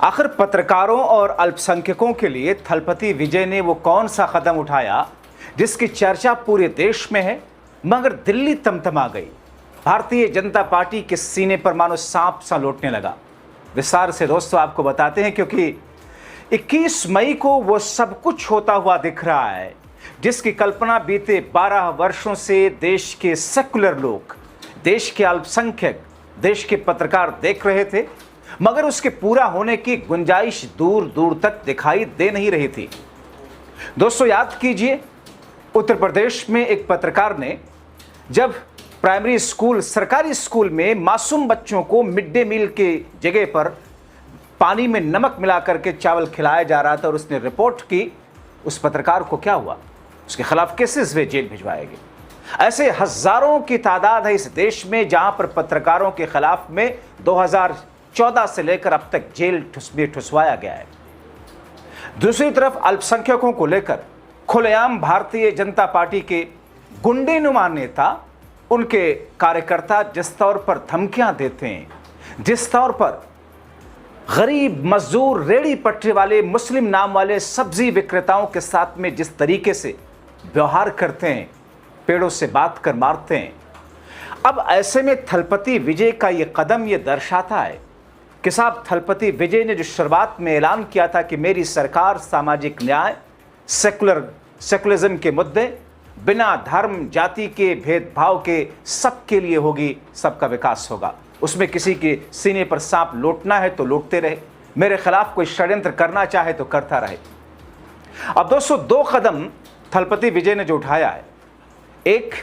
आखिर पत्रकारों और अल्पसंख्यकों के लिए थलपति विजय ने वो कौन सा कदम उठाया जिसकी चर्चा पूरे देश में है, मगर दिल्ली तमतमा गई। भारतीय जनता पार्टी के सीने पर मानो सांप सा लौटने लगा। विस्तार से दोस्तों आपको बताते हैं, क्योंकि 21 मई को वो सब कुछ होता हुआ दिख रहा है जिसकी कल्पना बीते 12 वर्षों से देश के सेकुलर लोग, देश के अल्पसंख्यक, देश के पत्रकार देख रहे थे, मगर उसके पूरा होने की गुंजाइश दूर दूर तक दिखाई दे नहीं रही थी। दोस्तों याद कीजिए, उत्तर प्रदेश में एक पत्रकार ने जब प्राइमरी स्कूल, सरकारी स्कूल में मासूम बच्चों को मिड डे मील के जगह पर पानी में नमक मिला करके चावल खिलाया जा रहा था और उसने रिपोर्ट की, उस पत्रकार को क्या हुआ? उसके खिलाफ केसेस वे जेल भिजवाए गए। ऐसे हजारों की तादाद है इस देश में जहां पर पत्रकारों के खिलाफ में 2014 से लेकर अब तक जेल में ठुसवाया गया है। दूसरी तरफ अल्पसंख्यकों को लेकर खुलेआम भारतीय जनता पार्टी के गुंडेनुमा नेता, उनके कार्यकर्ता जिस तौर पर धमकियां देते हैं, जिस तौर पर गरीब मजदूर, रेड़ी पटरी वाले, मुस्लिम नाम वाले सब्जी विक्रेताओं के साथ में जिस तरीके से व्यवहार करते हैं, पेड़ों से बात कर मारते हैं, अब ऐसे में थलपति विजय का ये कदम ये दर्शाता है कि साहब थलपति विजय ने जो शुरुआत में ऐलान किया था कि मेरी सरकार सामाजिक न्याय, सेकुलरिज्म के मुद्दे, बिना धर्म जाति के भेदभाव के सबके लिए होगी, सबका विकास होगा, उसमें किसी के सीने पर सांप लौटना है तो लौटते रहे, मेरे खिलाफ कोई षड्यंत्र करना चाहे तो करता रहे। अब दोस्तों दो कदम थलपति विजय ने जो उठाया है, एक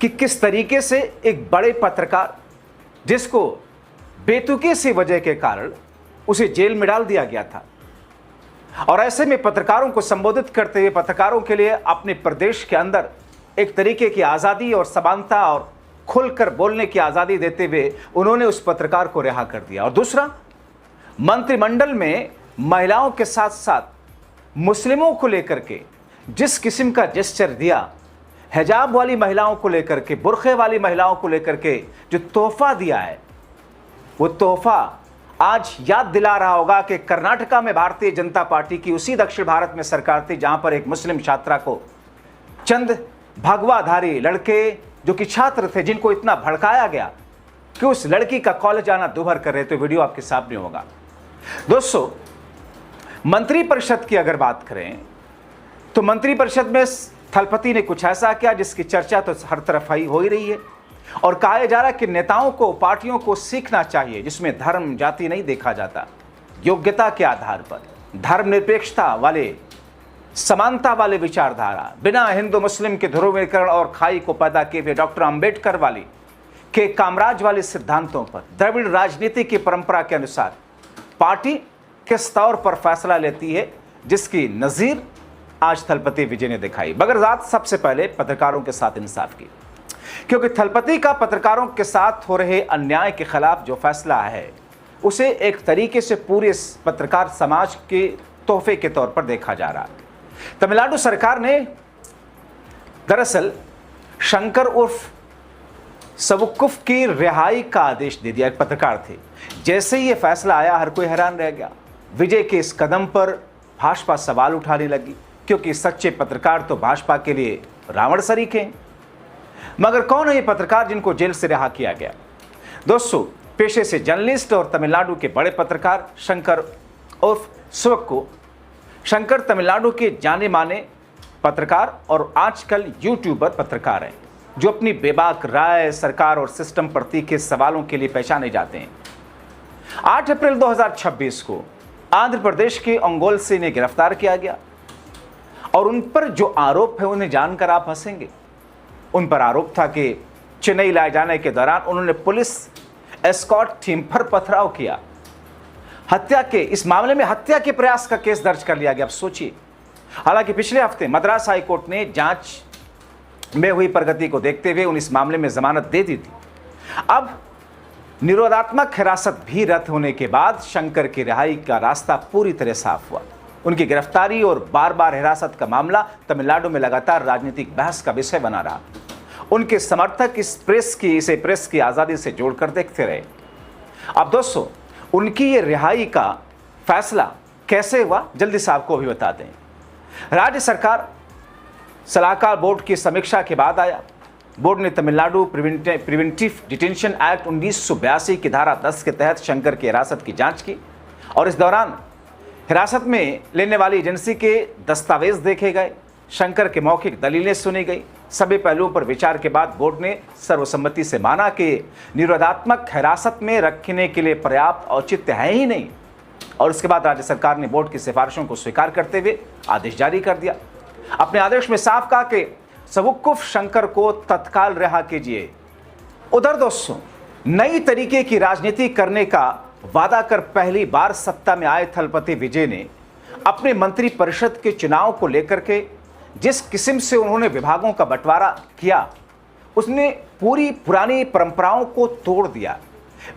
कि किस तरीके से एक बड़े पत्रकार जिसको बेतुकी सी वजह के कारण उसे जेल में डाल दिया गया था, और ऐसे में पत्रकारों को संबोधित करते हुए पत्रकारों के लिए अपने प्रदेश के अंदर एक तरीके की आज़ादी और समानता और खुलकर बोलने की आज़ादी देते हुए उन्होंने उस पत्रकार को रिहा कर दिया। और दूसरा, मंत्रिमंडल में महिलाओं के साथ साथ मुस्लिमों को लेकर के जिस किस्म का जेस्चर दिया, हिजाब वाली महिलाओं को लेकर के, बुर्खे वाली महिलाओं को लेकर के जो तोहफा दिया है, वो तोहफा आज याद दिला रहा होगा कि कर्नाटका में भारतीय जनता पार्टी की उसी दक्षिण भारत में सरकार थी जहां पर एक मुस्लिम छात्रा को चंद भगवाधारी लड़के जो कि छात्र थे, जिनको इतना भड़काया गया कि उस लड़की का कॉलेज आना दूभर कर रहे थे। वीडियो आपके सामने होगा। दोस्तों मंत्रिपरिषद की अगर बात करें तो मंत्रिपरिषद में थलपति ने कुछ ऐसा किया जिसकी चर्चा तो हर तरफ हो ही रही है, और कहा जा रहा है कि नेताओं को, पार्टियों को सीखना चाहिए जिसमें धर्म जाति नहीं देखा जाता, योग्यता के आधार पर, धर्मनिरपेक्षता वाले, समानता वाले विचारधारा, बिना हिंदू मुस्लिम के ध्रुवीकरण और खाई को पैदा किए हुए डॉक्टर अंबेडकर वाली के कामराज वाले सिद्धांतों पर, द्रविड़ राजनीति की परंपरा के अनुसार पार्टी किस तौर पर फैसला लेती है, जिसकी नजीर आज थलपति विजय ने दिखाई। मगर ज़ात सबसे पहले पत्रकारों के साथ इंसाफ की, क्योंकि थलपति का पत्रकारों के साथ हो रहे अन्याय के खिलाफ जो फैसला है उसे एक तरीके से पूरे पत्रकार समाज के तोहफे के तौर पर देखा जा रहा है। तमिलनाडु सरकार ने दरअसल शंकर उर्फ सवुक्कुफ की रिहाई का आदेश दे दिया। एक पत्रकार थे, जैसे ही यह फैसला आया हर कोई हैरान रह गया। विजय के इस कदम पर भाजपा सवाल उठाने लगी, क्योंकि सच्चे पत्रकार तो भाजपा के लिए रावण सरीखे हैं। मगर कौन है ये पत्रकार जिनको जेल से रिहा किया गया? दोस्तों पेशे से जर्नलिस्ट और तमिलनाडु के बड़े पत्रकार शंकर उर्फ सवुक्कु। शंकर तमिलनाडु के जाने माने पत्रकार और आजकल यूट्यूबर पत्रकार हैं, जो अपनी बेबाक राय, सरकार और सिस्टम पर तीखे सवालों के लिए पहचाने जाते हैं। 8 अप्रैल 2026 को आंध्र प्रदेश के ओंगोल से इन्हें गिरफ्तार किया गया, और उन पर जो आरोप है उन्हें जानकर आप हंसेंगे। उन पर आरोप था कि चेन्नई लाए जाने के दौरान उन्होंने पुलिस एस्कॉर्ट टीम पर पथराव किया। हत्या के इस मामले में हत्या के प्रयास का केस दर्ज कर लिया गया। अब सोचिए, हालांकि पिछले हफ्ते मद्रास हाईकोर्ट ने जांच में हुई प्रगति को देखते हुए उन इस मामले में जमानत दे दी थी। अब निरोधात्मक हिरासत भी रद्द होने के बाद शंकर की रिहाई का रास्ता पूरी तरह साफ हुआ। उनकी गिरफ्तारी और बार बार हिरासत का मामला तमिलनाडु में लगातार राजनीतिक बहस का विषय बना रहा। उनके समर्थक इसे प्रेस की आज़ादी से जोड़कर देखते रहे। अब दोस्तों उनकी ये रिहाई का फैसला कैसे हुआ, जल्दी से आपको भी बता दें। राज्य सरकार सलाहकार बोर्ड की समीक्षा के बाद आया। बोर्ड ने तमिलनाडु प्रिवेंटिव डिटेंशन एक्ट 1982 की धारा 10 के तहत शंकर की हिरासत की जांच की और इस दौरान हिरासत में लेने वाली एजेंसी के दस्तावेज देखे गए, शंकर के मौखिक दलीलें सुनी गई। सभी पहलुओं पर विचार के बाद बोर्ड ने सर्वसम्मति से माना कि निरोधात्मक हिरासत में रखने के लिए पर्याप्त औचित्य है ही नहीं और उसके बाद राज्य सरकार ने बोर्ड की सिफारिशों को स्वीकार करते हुए आदेश जारी कर दिया। अपने आदेश में साफ कहा कि सवुक्कुफ शंकर को तत्काल रिहा कीजिए। उधर दोस्तों, नई तरीके की राजनीति करने का वादा कर पहली बार सत्ता में आए थलपति विजय ने अपने मंत्री परिषद के चुनाव को लेकर के जिस किस्म से उन्होंने विभागों का बंटवारा किया, उसने पूरी पुरानी परंपराओं को तोड़ दिया।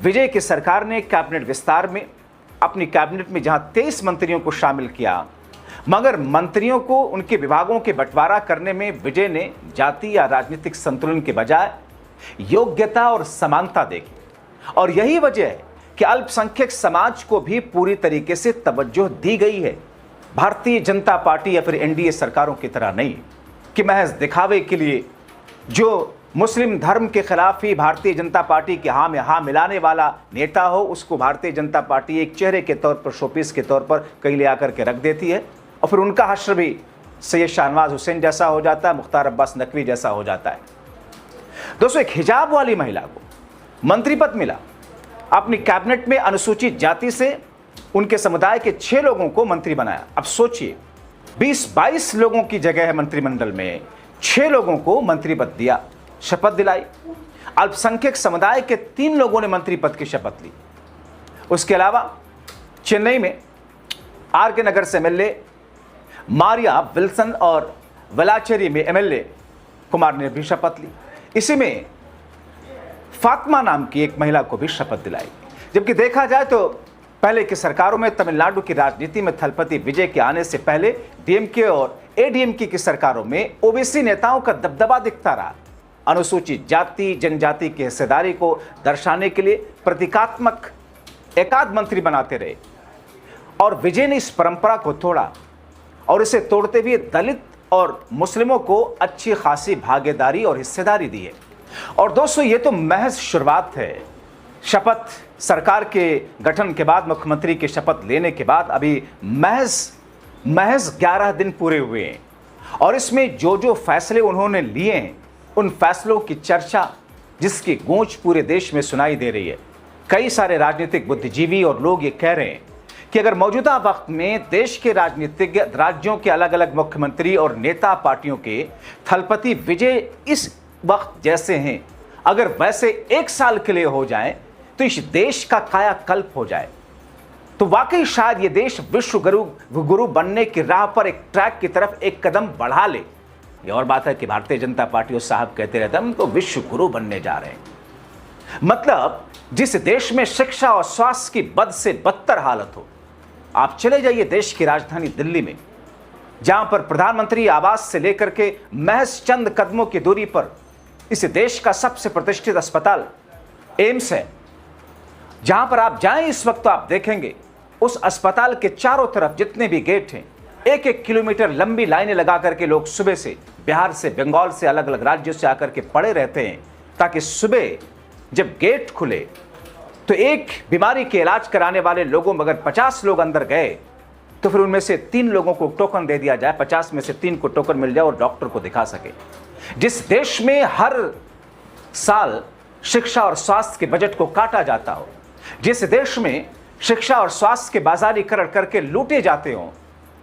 विजय की सरकार ने कैबिनेट विस्तार में अपनी कैबिनेट में जहां 23 मंत्रियों को शामिल किया, मगर मंत्रियों को उनके विभागों के बंटवारा करने में विजय ने जाति या राजनीतिक संतुलन के बजाय योग्यता और समानता देखी और यही वजह है कि अल्पसंख्यक समाज को भी पूरी तरीके से तवज्जो दी गई है। भारतीय जनता पार्टी या फिर एनडीए सरकारों की तरह नहीं कि महज दिखावे के लिए जो मुस्लिम धर्म के खिलाफ ही भारतीय जनता पार्टी के हाँ में हाँ मिलाने वाला नेता हो, उसको भारतीय जनता पार्टी एक चेहरे के तौर पर, शोपीस के तौर पर कहीं ले आकर के रख देती है और फिर उनका हश्र भी सैयद शाहनवाज हुसैन जैसा हो जाता है, मुख्तार अब्बास नकवी जैसा हो जाता है। दोस्तों, एक हिजाब वाली महिला को मंत्री पद मिला, अपनी कैबिनेट में अनुसूचित जाति से उनके समुदाय के 6 लोगों को मंत्री बनाया। अब सोचिए, 20-22 लोगों की जगह है मंत्रिमंडल में, 6 लोगों को मंत्री पद दिया, शपथ दिलाई। अल्पसंख्यक समुदाय के 3 लोगों ने मंत्री पद की शपथ ली। उसके अलावा चेन्नई में आर के नगर से एमएलए मारिया विल्सन और वेलाचेरी में एमएलए कुमार ने भी शपथ ली। इसी में फातिमा नाम की एक महिला को भी शपथ दिलाई। जबकि देखा जाए तो पहले की सरकारों में तमिलनाडु की राजनीति में थलपति विजय के आने से पहले डीएमके और एडीएमके की सरकारों में ओबीसी नेताओं का दबदबा दिखता रहा। अनुसूचित जाति जनजाति की हिस्सेदारी को दर्शाने के लिए प्रतीकात्मक एकाध मंत्री बनाते रहे और विजय ने इस परंपरा को तोड़ा और इसे तोड़ते हुए दलित और मुस्लिमों को अच्छी खासी भागीदारी और हिस्सेदारी दी है। और दोस्तों, ये तो महज शुरुआत है। शपथ सरकार के गठन के बाद, मुख्यमंत्री की शपथ लेने के बाद अभी महज 11 दिन पूरे हुए हैं और इसमें जो जो फैसले उन्होंने लिए हैं, उन फैसलों की चर्चा जिसकी गूंज पूरे देश में सुनाई दे रही है। कई सारे राजनीतिक बुद्धिजीवी और लोग ये कह रहे हैं कि अगर मौजूदा वक्त में देश के राजनीतिज्ञ, राज्यों के अलग अलग मुख्यमंत्री और नेता पार्टियों के थलपति विजय इस वक्त जैसे हैं, अगर वैसे 1 साल के लिए हो जाएं तो इस देश का कायाकल्प हो जाए, तो वाकई शायद ये देश विश्व गुरु बनने की राह पर एक ट्रैक की तरफ एक कदम बढ़ा ले। ये और बात है कि भारतीय जनता पार्टी और साहब कहते रहते हैं हम तो विश्व गुरु बनने जा रहे हैं। मतलब जिस देश में शिक्षा और स्वास्थ्य की बद से बदतर हालत हो, आप चले जाइए देश की राजधानी दिल्ली में, जहां पर प्रधानमंत्री आवास से लेकर के महज चंद कदमों की दूरी पर इस देश का सबसे प्रतिष्ठित अस्पताल एम्स है। जहां पर आप जाएं इस वक्त तो आप देखेंगे उस अस्पताल के चारों तरफ जितने भी गेट हैं, 1-1 किलोमीटर लंबी लाइनें लगा करके लोग सुबह से बिहार से, बंगाल से, अलग अलग राज्यों से आकर के पड़े रहते हैं ताकि सुबह जब गेट खुले तो एक बीमारी के इलाज कराने वाले लोगों में अगर 50 लोग अंदर गए तो फिर उनमें से 3 लोगों को टोकन दे दिया जाए, 50 में से 3 को टोकन मिल जाए और डॉक्टर को दिखा सके। जिस देश में हर साल शिक्षा और स्वास्थ्य के बजट को काटा जाता हो, जिस देश में शिक्षा और स्वास्थ्य के बाजारीकरण करके लूटे जाते हो,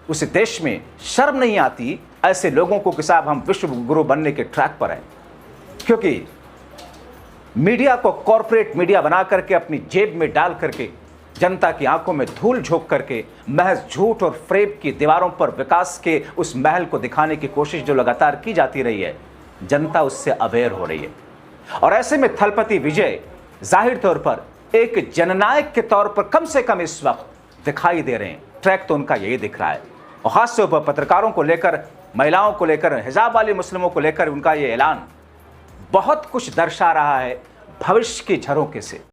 उस देश में शर्म नहीं आती ऐसे लोगों को कि साहब हम विश्व गुरु बनने के ट्रैक पर हैं। क्योंकि मीडिया को कॉरपोरेट मीडिया बना करके अपनी जेब में डाल करके जनता की आंखों में धूल झोंक करके महज झूठ और फ्रेब की दीवारों पर विकास के उस महल को दिखाने की कोशिश जो लगातार की जाती रही है, जनता उससे अवेयर हो रही है। और ऐसे में थलपति विजय जाहिर तौर पर एक जननायक के तौर पर कम से कम इस वक्त दिखाई दे रहे हैं। ट्रैक तो उनका यही दिख रहा है और खासतौर पर पत्रकारों को लेकर, महिलाओं को लेकर, हिजाब वाले मुस्लिमों को लेकर उनका ये ऐलान बहुत कुछ दर्शा रहा है भविष्य के झरोखे से।